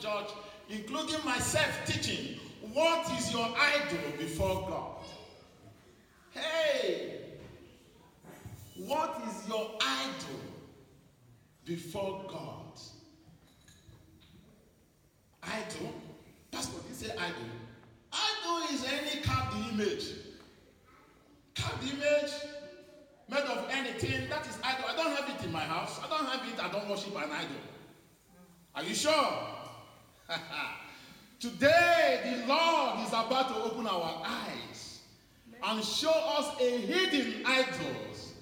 church, including myself teaching, what is your idol before God? Hey! What is your idol before God? Idol? That's what he said, idol. Idol is any carved image. Carved image made of anything, that is idol. I don't have it in my house. I don't have it. I don't worship an idol. Are you sure? Today, the Lord is about to open our eyes and show us a hidden idols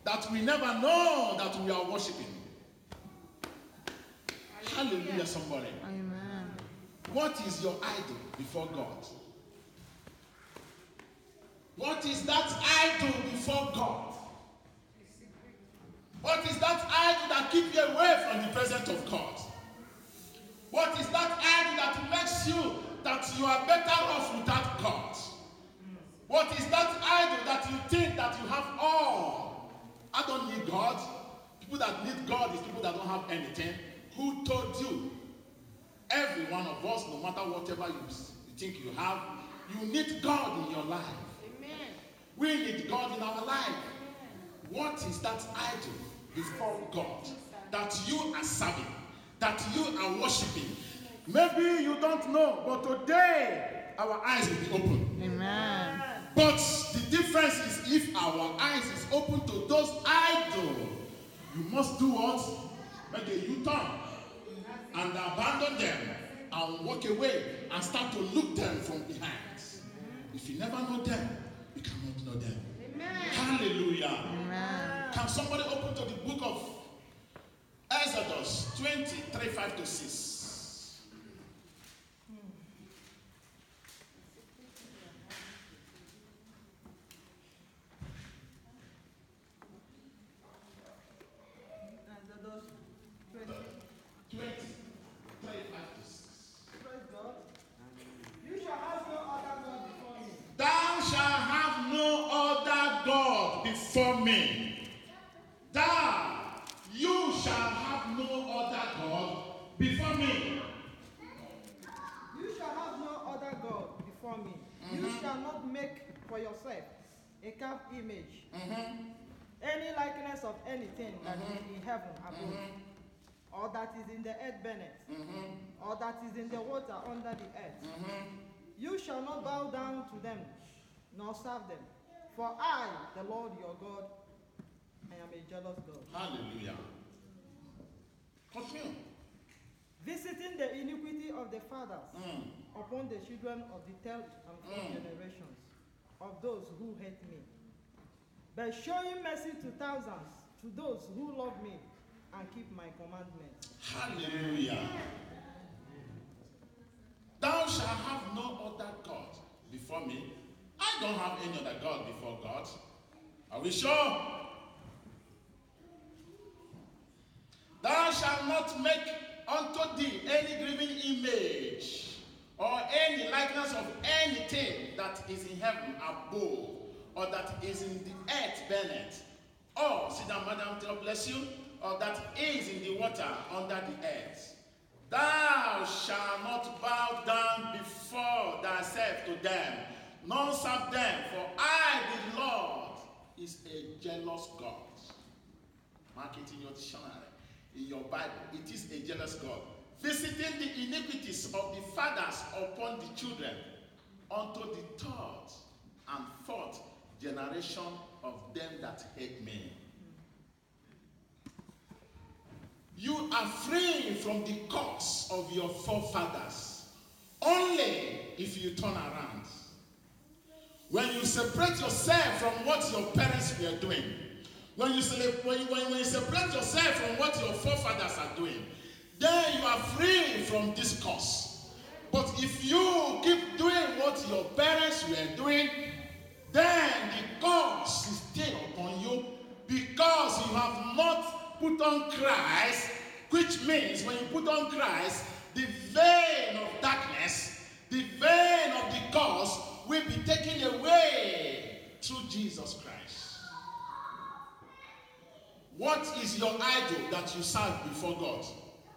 that we never know that we are worshiping. Hallelujah, somebody. Amen. What is your idol before God? What is that idol before God? What is that idol that keeps you away from the presence of God? What is that idol that makes you that you are better off without God? What is that idol that you think that you have all? I don't need God. People that need God is people that don't have anything. Who told you? Every one of us, no matter whatever you think you have, you need God in your life. Amen. We need God in our life. What is that idol before God that you are serving, that you are worshiping? Maybe you don't know, but today our eyes will be open. Amen. But the difference is if our eyes is open to those idols, you must do what? Make a U-turn and abandon them and walk away and start to look them from behind. If you never know them, you cannot know them. Amen. Hallelujah. Amen. Can somebody open to the book of Exodus 23, 5 to 6? Exodus 23, 5 to 6. Praise God. You shall have no other God before me. Thou shalt have no other God before me. You shall have no other God before me. You shall have no other God before me. You shall not make for yourself a carved image, any likeness of anything that is in heaven above, or that is in the earth beneath, or that is in the water under the earth. You shall not bow down to them, nor serve them. For I, the Lord your God, I am a jealous God. Hallelujah. Continue. Visiting the iniquity of the fathers upon the children of the third and fourth generations of those who hate me, but showing mercy to thousands, to those who love me and keep my commandments. Hallelujah. Thou shalt have no other God before me. I don't have any other God before God. Are we sure? Thou shalt not make unto thee any graven image or any likeness of anything that is in heaven above or that is in the earth beneath. Or, sit down, madam, God bless you, or that is in the water under the earth. Thou shalt not bow down before thyself to them, nor serve them, for I, the Lord, is a jealous God. Mark it in your dictionary, in your Bible. It is a jealous God, visiting the iniquities of the fathers upon the children, unto the third and fourth generation of them that hate me. You are free from the curse of your forefathers only if you turn around. When you separate yourself from what your parents were doing, when you separate yourself from what your forefathers are doing, then you are free from this curse. But if you keep doing what your parents were doing, then the curse is still upon you because you have not put on Christ, which means when you put on Christ, the veil of darkness, the veil of the curse will be taken away through Jesus Christ. What is your idol that you serve before God?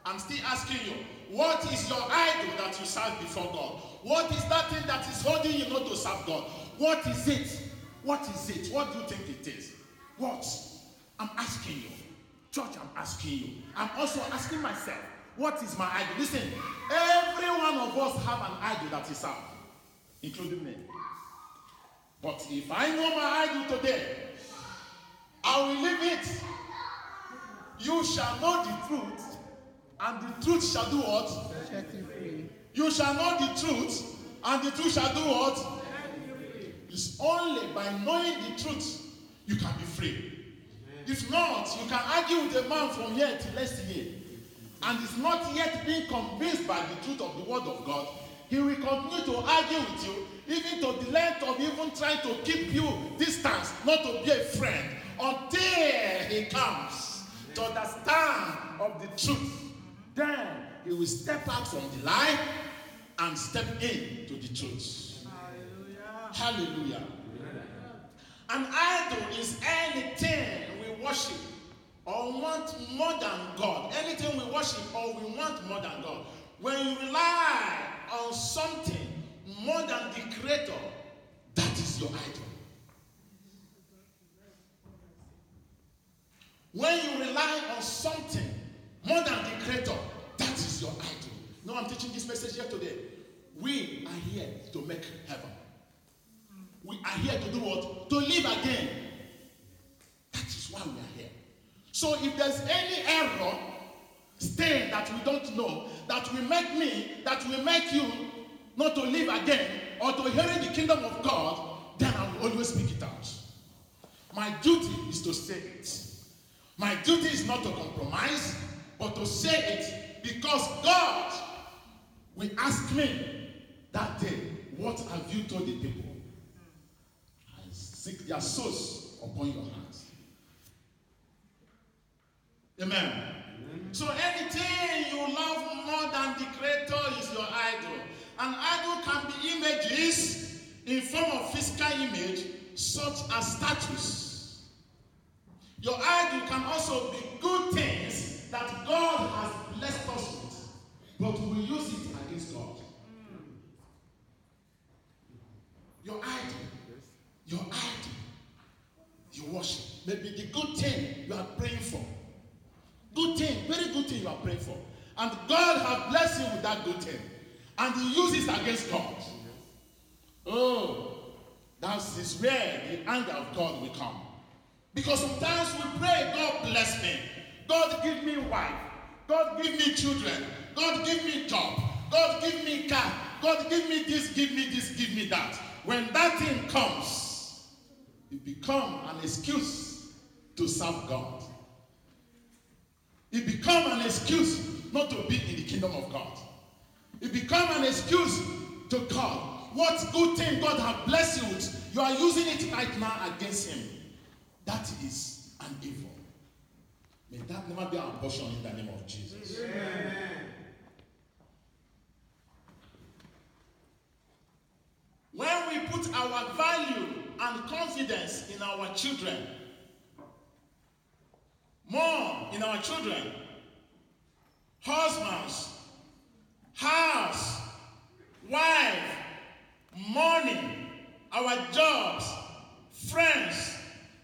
I'm still asking you, What is your idol that you serve before God? What is that thing that is holding you not to serve God? What is it? What is it? What do you think it is? What? I'm asking you. Church, I'm asking you. I'm also asking myself, what is my idol? Listen, every one of us have an idol that is serve, including me. But if I know my idol today, I will leave it. You shall know the truth, and the truth shall do what? Set you free. You shall know the truth, and the truth shall do what? It's only by knowing the truth you can be free. If not, you can argue with a man from here till next year, and is not yet being convinced by the truth of the word of God. He will continue to argue with you, even to the length of even trying to keep you distance, not to be a friend, until he comes to understand of the truth. Then he will step out from the lie and step into the truth. Hallelujah. Hallelujah. An idol is anything we worship or want more than God. Anything we worship or we want more than God. When you rely on something more than the Creator, that is your idol. When you rely on something more than the Creator, that is your idol. No, I'm teaching this message here today. We are here to make heaven. We are here to do what? To live again. That is why we are here. So if there's any error, stain that we don't know, that will make me, that will make you not to live again or to inherit the kingdom of God, then I will always speak it out. My duty is to say it. My duty is not to compromise, but to say it, because God will ask me that day, what have you told the people? I seek their souls upon your hands. Amen. Amen. So anything you love more than the Creator is your idol. An idol can be images in form of physical image, such as statues. Your idol can also be good things that God has blessed us with, but we use it against God. Your idol, you worship. Maybe the good thing you are praying for. Good thing, very good thing you are praying for. And God has blessed you with that good thing. And he uses it against God. Oh, that is where the anger of God will come. Because sometimes we pray, God bless me. God give me wife. God give me children. God give me job. God give me car. God give me this, give me this, give me that. When that thing comes, it becomes an excuse to serve God. It becomes an excuse not to be in the kingdom of God. It becomes an excuse to God. What good thing God has blessed you with, you are using it right now against him. That is an evil. May that never be our portion in the name of Jesus. Amen. When we put our value and confidence in our children, more in our children, husbands, house, wife, money, our jobs, friends,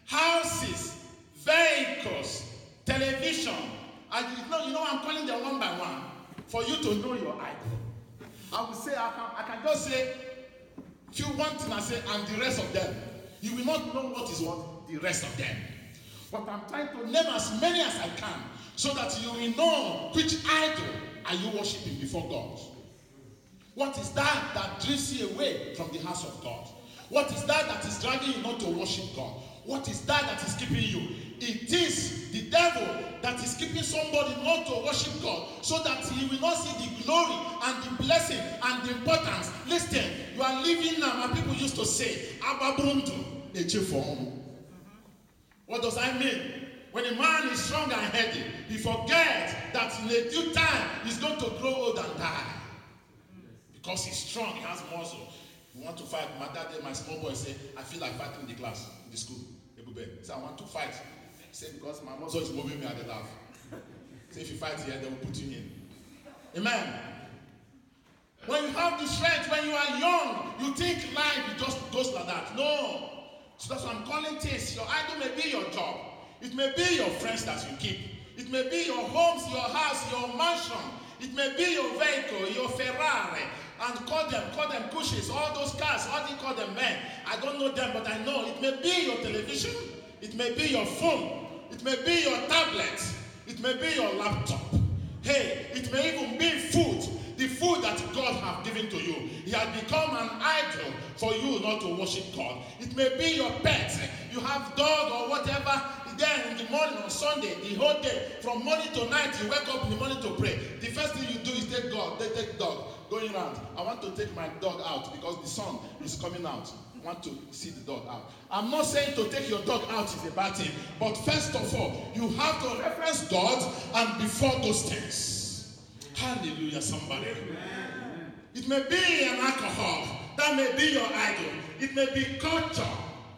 houses, vehicles, television. You know I'm calling them one by one for you to know your idol. I will say, I can just say, if you want to say, and the rest of them, you will not know what is what, the rest of them. But I'm trying to name as many as I can so that you will know which idol are you worshiping before God. What is that drifts you away from the house of God? What is that is driving you not to worship God? What is that is keeping you? It is the devil that is keeping somebody not to worship God so that he will not see the glory and the blessing and the importance. Listen, you are living now, and people used to say, Ababrundu, Echefom. What does that mean? When a man is strong and healthy, he forgets that in a due time he's going to grow old and die. Because he's strong, he has muscle. You want to fight. My dad, my small boy, say, I feel like fighting in the class, in the school. He said, I want to fight. He said, because my muscle is moving me at the laugh. Say, if you fight here, they will put you in. Amen. When you have the strength, when you are young, you think life just goes like that. No. So that's why I'm calling things. Your idol may be your job. It may be your friends that you keep. It may be your homes, your house, your mansion. It may be your vehicle, your Ferrari. And call them cushions, all those cars. What do you call them, men? I don't know them, but I know. It may be your television. It may be your phone. It may be your tablet. It may be your laptop. Hey, it may even be food. The food that God has given to you. He has become an idol for you not to worship God. It may be your pet. You have dog or whatever. Then in the morning on Sunday, the whole day, from morning to night, you wake up in the morning to pray. The first thing you do is take dog going around. I want to take my dog out because the sun is coming out. I want to see the dog out. I'm not saying to take your dog out is a bad thing, but first of all, you have to reference God and before those things. Hallelujah, somebody. Amen. It may be an alcohol. That may be your idol. It may be culture.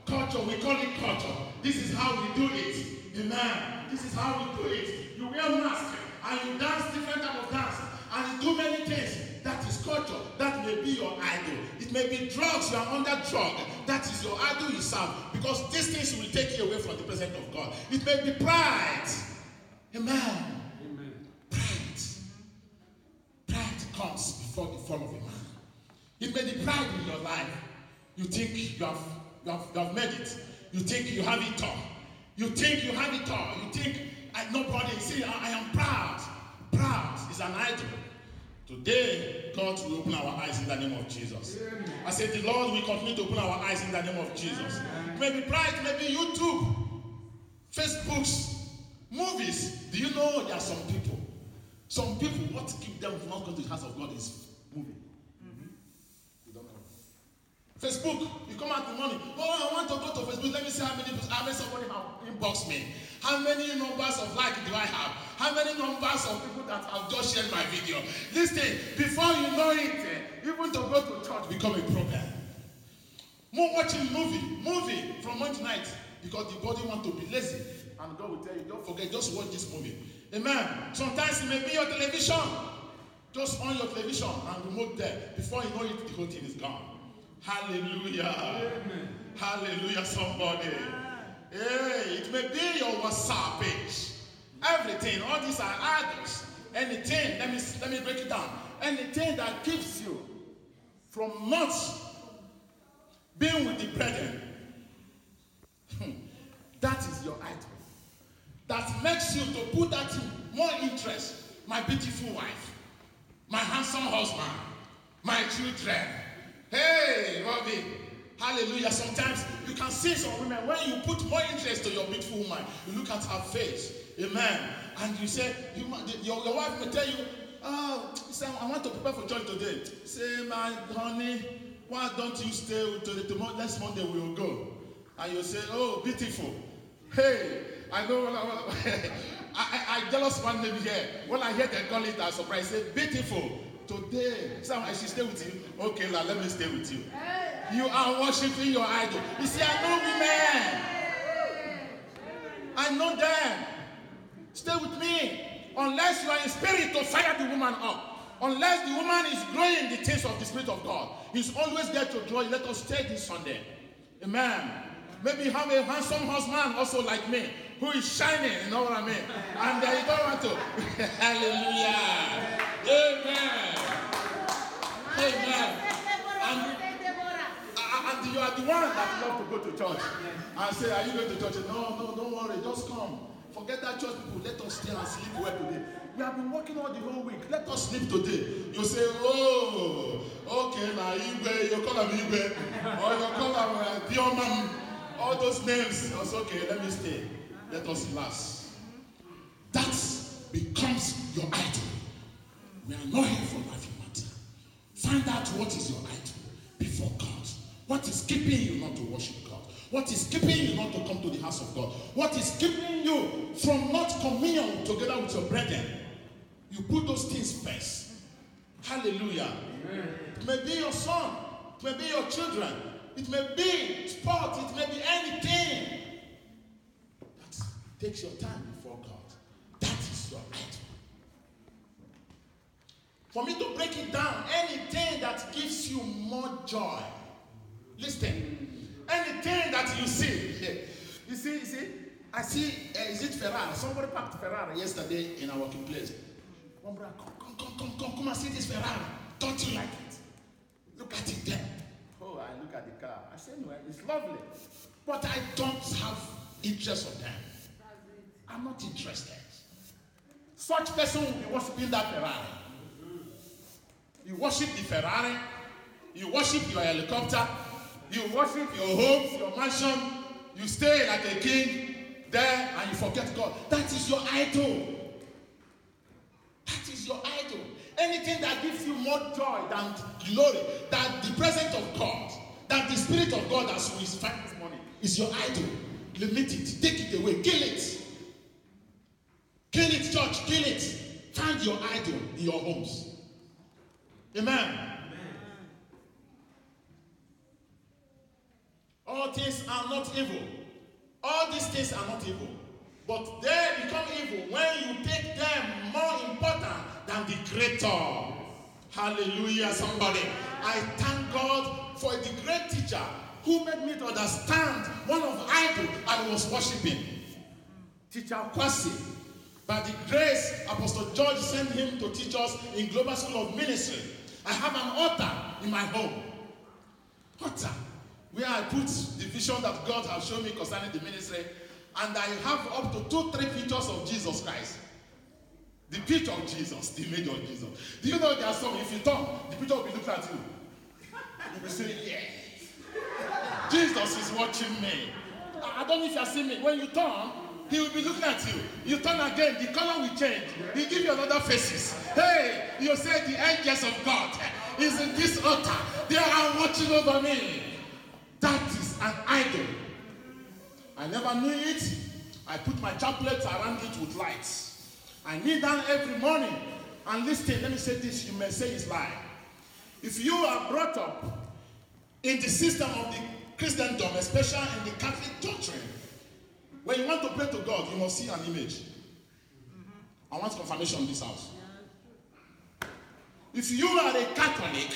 Culture, we call it culture. This is how we do it. Amen. This is how we do it. You wear mask and you dance different type of dance and you do many things. That is culture. That may be your idol. It may be drugs. You are under drug. That is your idol you serve. Because these things will take you away from the presence of God. It may be pride. Amen. Pride. Pride comes before the fall of a man. It may be pride in your life. You think you have made it. You think you have it all. You think you have it all. You think nobody. See, I am proud. Proud is an idol. Today, God will open our eyes in the name of Jesus. Amen. I said the Lord will continue to open our eyes in the name of Jesus. Maybe pride, maybe YouTube, Facebooks, movies. Do you know there are some people what keep them from not going to the house of God is movie. You don't know. Facebook, you come out in the morning. Oh, I want to go to Facebook. Let me see how many somebody have inboxed me. How many numbers of likes do I have? How many numbers of people that have just shared my video? Listen, before you know it, even to go to church become a problem. More watching movie from morning to night because the body want to be lazy. And God will tell you, don't forget, just watch this movie. Amen. Sometimes it may be your television. Just on your television and remote there. Before you know it, the whole thing is gone. Hallelujah. Amen. Hallelujah, somebody. Hey, it may be your WhatsApp page. Everything, all these are idols. Anything, let me break it down. Anything that keeps you from not being with the brethren, that is your idol. That makes you to put that in more interest. My beautiful wife, my handsome husband, my children. Hey, Robbie. Hallelujah. Sometimes you can see some women, when you put more interest to your beautiful woman, you look at her face. Amen. And you say, your wife will tell you, oh, I want to prepare for church today. Say, my honey, why don't you stay till tomorrow? Next Monday we will go. And you say, oh, beautiful. Hey, I know I jealous one maybe here. When I hear them call it, I'm surprised. Say, beautiful. Today, I should stay with you. Okay, now let me stay with you. You are worshiping your idol. You see, I know women. I know them. Stay with me. Unless you are in spirit to fire the woman up. Unless the woman is growing in the things of the Spirit of God. He's always there to draw you. Let us stay this Sunday. Amen. Maybe you have a handsome husband also like me, who is shining, you know what I mean? And you don't want to. Hallelujah. Amen. Amen. And you are the one that love to go to church. And say, are you going to church? No, don't worry, just come. Forget that church people. Let us stay and sleep well today. We have been working all the whole week. Let us sleep today. You say, oh, okay, now you call him Igwe, or you call him Diomam. All those names. It's okay, let me stay. Let us relax. That becomes your idol. We are not here for life matter. Find out what is your idol before God. What is keeping you not to worship God? What is keeping you not to come to the house of God? What is keeping you from not communion together with your brethren? You put those things first. Hallelujah. Amen. It may be your son. It may be your children. It may be sport. It may be anything that takes your time before God. That is your idol. For me to break it down, anything that gives you more joy. Listen, anything that you see. You see, I see, is it Ferrari? Somebody parked Ferrari yesterday in our working place. One brother, come and see this Ferrari. Don't you like it? Look at it there. Oh, I look at the car. I say, no, it's lovely. But I don't have interest of them. I'm not interested. Such person will be worshiping that Ferrari. You worship the Ferrari. You worship your helicopter. You worship your homes, your mansion. You stay like a king there and you forget God. That is your idol. That is your idol. Anything that gives you more joy than glory, than the presence of God, than the Spirit of God as we find this morning, is your idol. Limit it. Take it away. Kill it. Kill it, church. Kill it. Find your idol in your homes. Amen. All things are not evil. All these things are not evil. But they become evil when you take them more important than the Creator. Hallelujah, somebody. I thank God for the great teacher who made me to understand one of idols I was worshiping. Teacher Kwasi. By the grace, Apostle George sent him to teach us in Global School of Ministry. I have an altar in my home. Altar. Where I put the vision that God has shown me concerning the ministry. And I have up to 2-3 pictures of Jesus Christ. The picture of Jesus, the image of Jesus. Do you know there are some, if you turn, the picture will be looking at you. You will say, yeah. Jesus is watching me. I don't know if you are seeing me. When you turn, he will be looking at you. You turn again, the color will change. He give you another faces. Hey, you say the angels of God is in this altar. They are watching over me. That is an idol. I never knew it. I put my chaplet around it with lights. I kneel down every morning and listen. Let me say this, you may say it's lie. If you are brought up in the system of the Christendom, especially in the Catholic doctrine, when you want to pray to God, you must see an image. I want confirmation in this house. If you are a Catholic,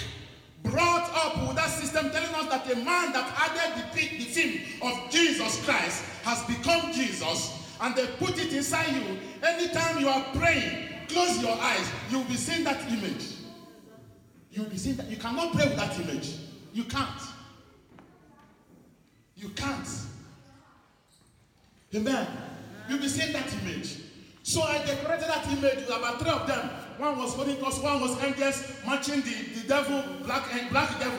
brought up with that system telling us that a man that added the theme of Jesus Christ has become Jesus, and they put it inside you, anytime you are praying, close your eyes, you will be seeing that image. You will be seeing that. You cannot pray with that image. You can't. You can't. Amen. You'll be seeing that image. So I decorated that image with about 3 of them. One was holding us, one was angels matching the devil, black devil.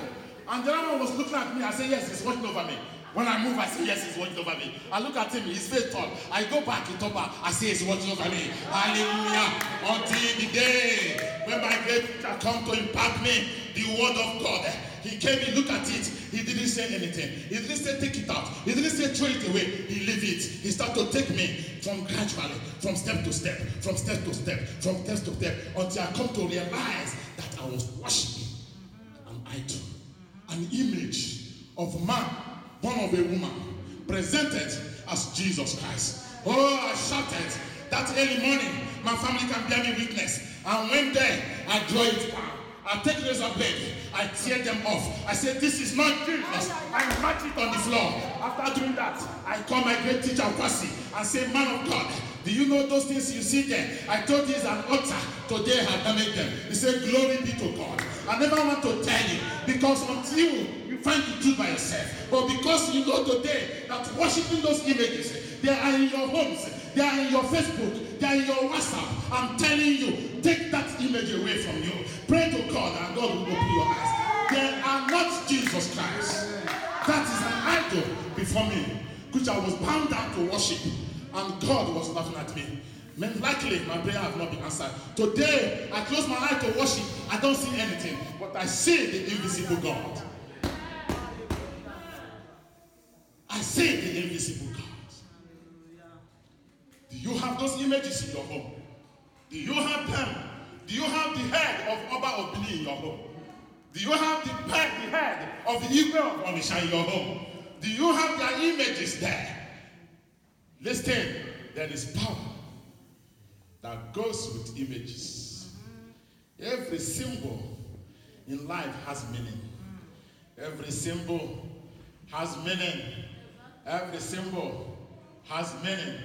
And the other one was looking at me. I said, yes, he's watching over me. When I move, I say, yes, he's watching over me. I look at him, he's very tall. I go back, he top back. I say, he's watching over me. Hallelujah. Until the day when my great teacher come to impart me the word of God. He came, he looked at it, he didn't say anything. He didn't say take it out. He didn't say throw it away. He leave it. He started to take me from gradually, from step to step, from step to step, from step to step, until I come to realize that I was worshiping an idol, an image of man, born of a woman, presented as Jesus Christ. Oh, I shouted that early morning. My family can bear me witness. And when there, I draw it down. I take razor blade, I tear them off. I say, this is not Jesus. I match it on the floor. After doing that, I call my great teacher, Kwasi, and say, man of God, do you know those things you see there? I told you it's an altar. Today I have made them. He said, glory be to God. I never want to tell you, because until you find the truth by yourself. But because you know today that worshiping those images, they are in your homes, they are in your Facebook, they are in your WhatsApp. I'm telling you, take that image away from you. Pray to God and God will open your eyes. They are not Jesus Christ. That is an idol before me, which I was bound down to worship. And God was laughing at me. Likely, my prayer have not been answered. Today, I close my eye to worship. I don't see anything, but I see the invisible God. I see the invisible God. Do you have those images in your home? Do you have them? Do you have the head of Oba Obini in your home? Do you have the head of the Igwe of Onisha in your home? Do you have their images there? Listen, there is power that goes with images. Every symbol in life has meaning. Every symbol has meaning. Every symbol has meaning.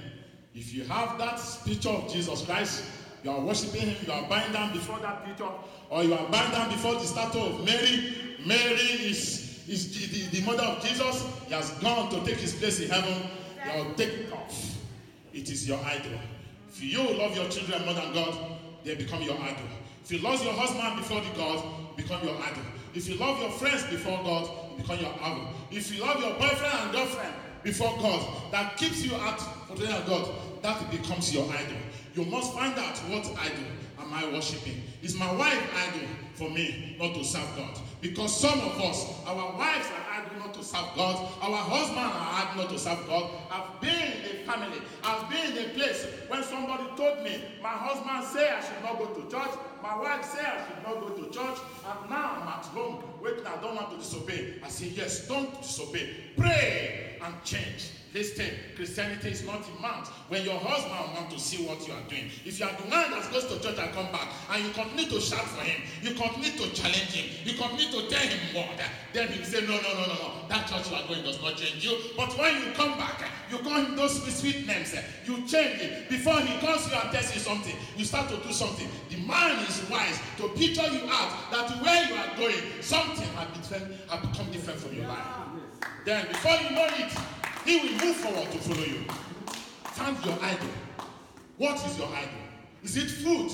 If you have that picture of Jesus Christ, you are worshiping him, you are bowing down before that picture, or you are bowing down before the statue of Mary. Mary is the mother of Jesus. He has gone to take his place in heaven. You will take it off. It is your idol. If you love your children more than God, they become your idol. If you love your husband before the God, become your idol. If you love your friends before God, become your idol. If you love your boyfriend and girlfriend before God, that keeps you out for the God, that becomes your idol. You must find out what idol am I worshiping. Is my wife idol for me not to serve God? Because some of us, our wives are idol not to serve God. Our husbands are idol not to serve God. I've been in a family. I've been in a place when somebody told me, my husband said I should not go to church. My wife said I should not go to church. And now I'm at home waiting. I don't want to disobey. I say, yes, don't disobey. Pray and change. Listen, Christianity is not a mount. When your husband wants to see what you are doing, if you are the one that goes to church and come back, and you continue to shout for him, you continue to challenge him, you continue to tell him more, then he will say, no, that church you are going does not change you. But when you come back, you call him those sweet names, you change it. Before he calls you and tells you something, you start to do something. The man is wise to picture you out that where you are going, something has become different from your life. Then before you know it, he will move forward to follow you. Find your idol. What is your idol? Is it food?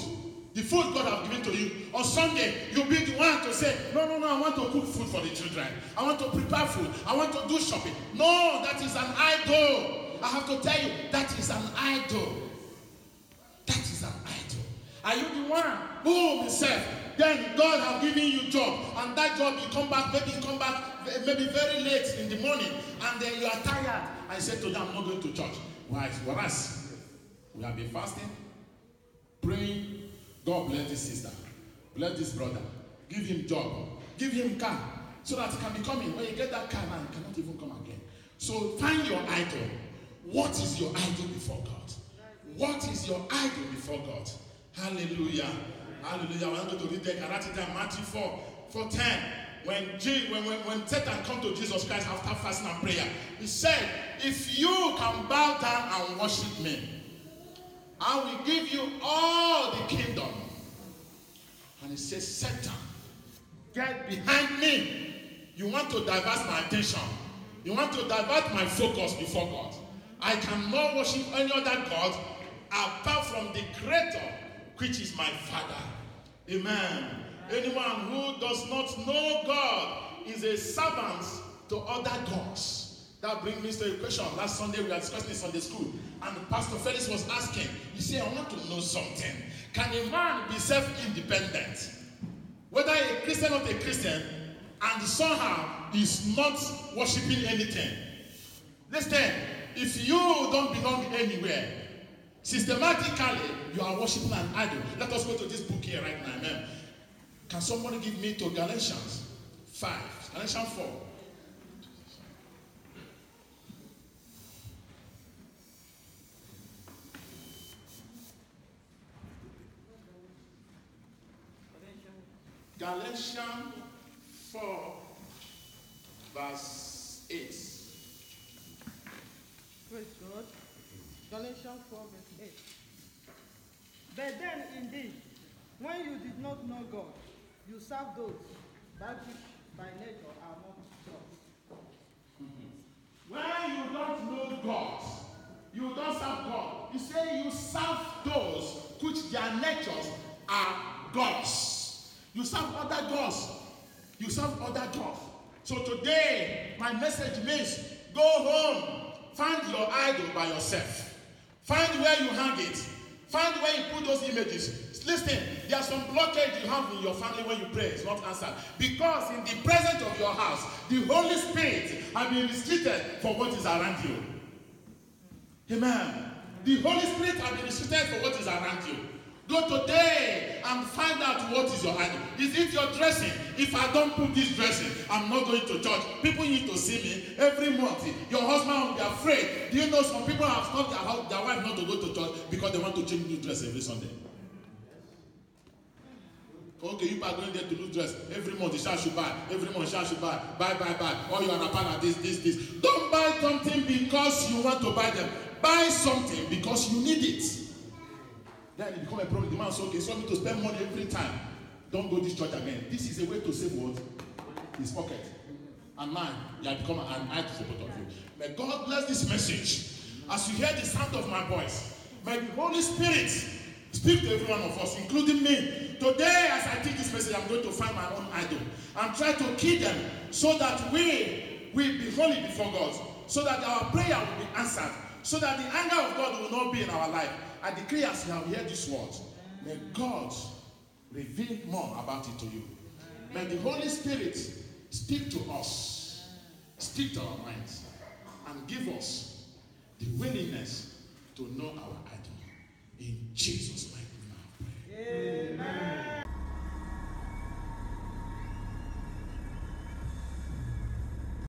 The food God has given to you. On Sunday, you'll be the one to say, no, I want to cook food for the children. I want to prepare food. I want to do shopping. No, that is an idol. I have to tell you, that is an idol. That is an idol. Are you the one who himself, then God has given you a job, and that job you come back maybe very late in the morning, and then you are tired, and you say to them, I'm not going to church. Why? Whereas we have been fasting, praying. God bless this sister, bless this brother, give him job, give him car, so that he can be coming. When you get that car now, you cannot even come again. So find your idol. What is your idol before God? What is your idol before God? Hallelujah. Hallelujah. I'm going to read the karate down, Matthew 4:10. When Satan come to Jesus Christ after fasting and prayer, he said, if you can bow down and worship me, I will give you all the kingdom. And he says, Satan, get behind me. You want to divert my attention. You want to divert my focus before God. I cannot worship any other God apart from the Creator, which is my Father. Amen. Anyone who does not know God is a servant to other gods. That brings me to a question. Last Sunday we were discussing in Sunday school, and Pastor Felix was asking, he said, I want to know something. Can a man be self-independent? Whether a Christian or not a Christian, and somehow is not worshiping anything. Listen, if you don't belong anywhere, systematically you are worshiping an idol. Let us go to this book here right now. Amen. Can somebody give me to Galatians 5, Galatians 4. Galatians 4, verse 8. Praise God. Galatians 4, verse 8. But then indeed, when you did not know God, you serve those that which by nature are not gods. When you don't know God, you don't serve God. You say you serve those which their natures are gods. You serve other gods. You serve other gods. So today, my message means go home. Find your idol by yourself. Find where you hang it. Find where you put those images. Listen, there are some blockage you have in your family when you pray. It's not answered. Because in the presence of your house, the Holy Spirit has been restricted for what is around you. Amen. The Holy Spirit has been restricted for what is around you. Go today and find out what is your idol. Is it your dressing? If I don't put this dressing, I'm not going to church. People need to see me every month. Your husband will be afraid. Do you know some people have stopped their wife not to go to church because they want to change new dress every Sunday? Okay, you are going there to lose dress. Every month the child should buy. Every month the child should buy. Buy. All you are about this. Don't buy something because you want to buy them. Buy something because you need it. Then it become a problem. The man says, okay, so me to spend money every time. Don't go to this church again. This is a way to save what? His pocket. And now, you have become an eye to support of you. May God bless this message. As you hear the sound of my voice, may the Holy Spirit speak to every one of us, including me. Today, as I teach this message, I'm going to find my own idol and try to kill them so that we will be holy before God, so that our prayer will be answered, so that the anger of God will not be in our life. I declare, as you have heard this word, may God reveal more about it to you. May the Holy Spirit speak to us, speak to our minds, and give us the willingness to know our idol. In Jesus' mighty name I pray. Amen.